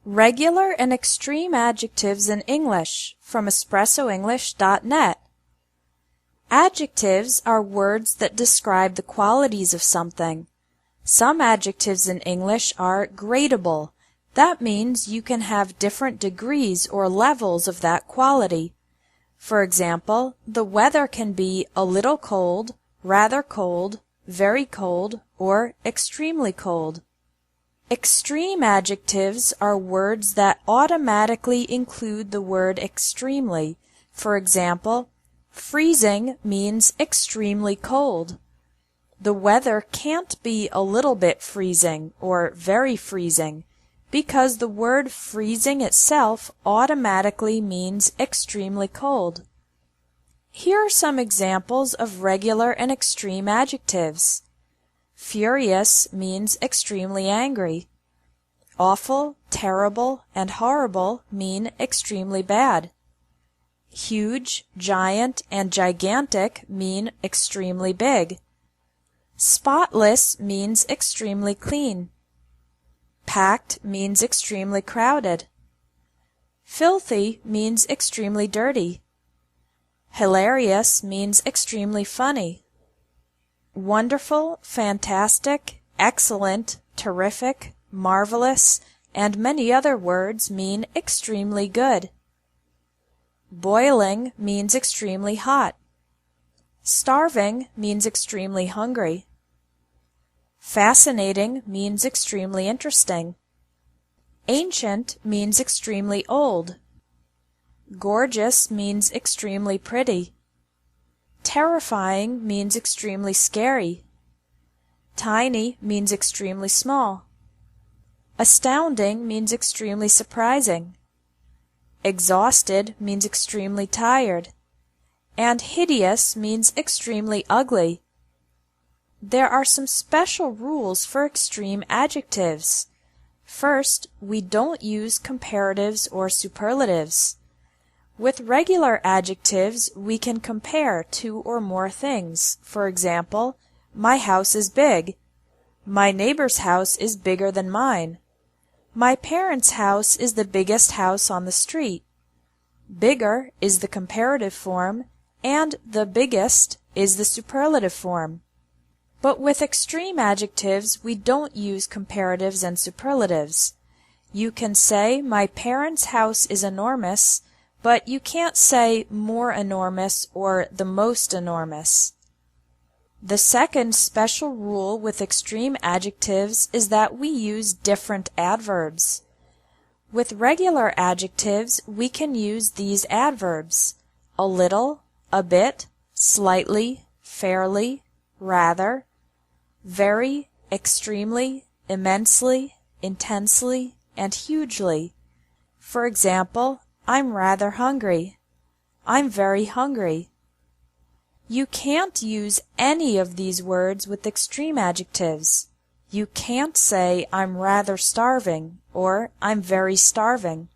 Regular and extreme adjectives in English from espressoenglish.net. Adjectives are words that describe the qualities of something. Some adjectives in English are gradable. That means you can have different degrees or levels of that quality. For example, the weather can be a little cold, rather cold, very cold, or extremely cold. Extreme adjectives are words that automatically include the word extremely. For example, freezing means extremely cold. The weather can't be a little bit freezing or very freezing because the word freezing itself automatically means extremely cold. Here are some examples of regular and extreme adjectives. Furious means extremely angry. Awful, terrible, and horrible mean extremely bad. Huge, giant, and gigantic mean extremely big. Spotless means extremely clean. Packed means extremely crowded. Filthy means extremely dirty. Hilarious means extremely funny. Wonderful, fantastic, excellent, terrific, marvelous, and many other words mean extremely good. Boiling means extremely hot. Starving means extremely hungry. Fascinating means extremely interesting. Ancient means extremely old. Gorgeous means extremely pretty. Terrifying means extremely scary. Tiny means extremely small. Astounding means extremely surprising. Exhausted means extremely tired. And hideous means extremely ugly. There are some special rules for extreme adjectives. First, we don't use comparatives or superlatives. With regular adjectives, we can compare two or more things. For example, my house is big. My neighbor's house is bigger than mine. My parents' house is the biggest house on the street. Bigger is the comparative form, and the biggest is the superlative form. But with extreme adjectives, we don't use comparatives and superlatives. You can say, my parents' house is enormous, but you can't say more enormous or the most enormous. The second special rule with extreme adjectives is that we use different adverbs. With regular adjectives, we can use these adverbs: a little, a bit, slightly, fairly, rather, very, extremely, immensely, intensely, and hugely. For example, I'm rather hungry. I'm very hungry. You can't use any of these words with extreme adjectives. You can't say, I'm rather starving, or I'm very starving.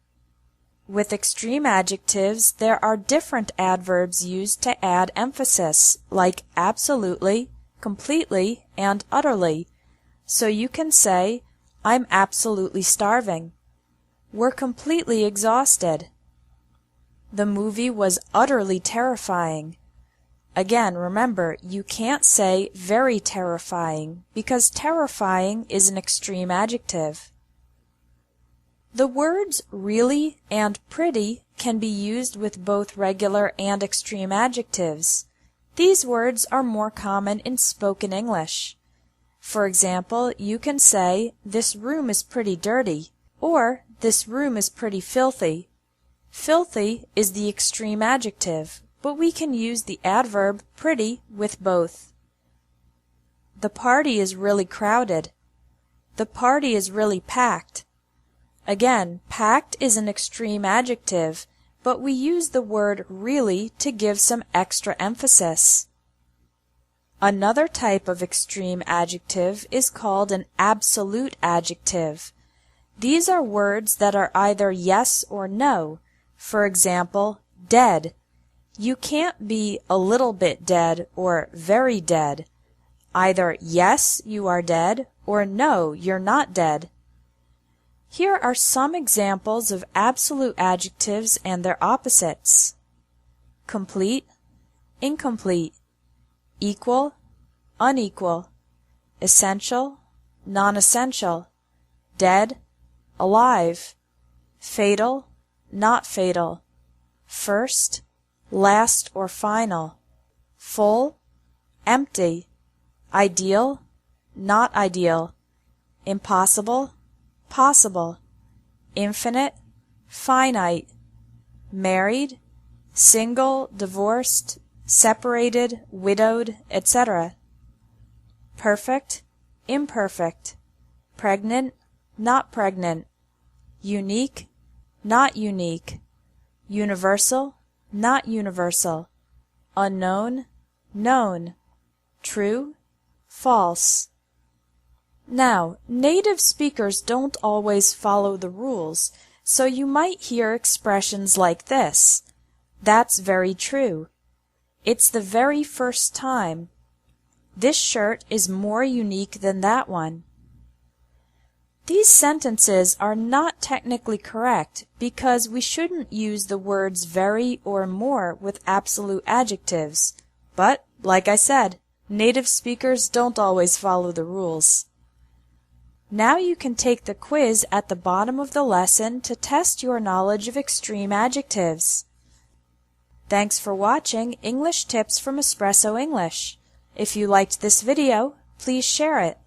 With extreme adjectives, there are different adverbs used to add emphasis, like absolutely, completely, and utterly. So you can say, I'm absolutely starving. We're completely exhausted. The movie was utterly terrifying. Again, remember, you can't say very terrifying because terrifying is an extreme adjective. The words really and pretty can be used with both regular and extreme adjectives. These words are more common in spoken English. For example, you can say, this room is pretty dirty, or this room is pretty filthy. Filthy is the extreme adjective, but we can use the adverb pretty with both. The party is really crowded. The party is really packed. Again, packed is an extreme adjective, but we use the word really to give some extra emphasis. Another type of extreme adjective is called an absolute adjective. These are words that are either yes or no. For example, dead. You can't be a little bit dead or very dead. Either yes, you are dead, or no, you're not dead. Here are some examples of absolute adjectives and their opposites. Complete, incomplete, equal, unequal, essential, non-essential, dead, alive, fatal, not fatal, first, last or final, full, empty, ideal, not ideal, impossible, possible, infinite, finite, married, single, divorced, separated, widowed, etc. Perfect, imperfect, pregnant, not pregnant, unique, not unique, universal, not universal, unknown, known, true, false. Now, native speakers don't always follow the rules, so you might hear expressions like this. That's very true. It's the very first time. This shirt is more unique than that one. These sentences are not technically correct because we shouldn't use the words very or more with absolute adjectives. But, like I said, native speakers don't always follow the rules. Now you can take the quiz at the bottom of the lesson to test your knowledge of extreme adjectives. Thanks for watching English Tips from Espresso English. If you liked this video, please share it.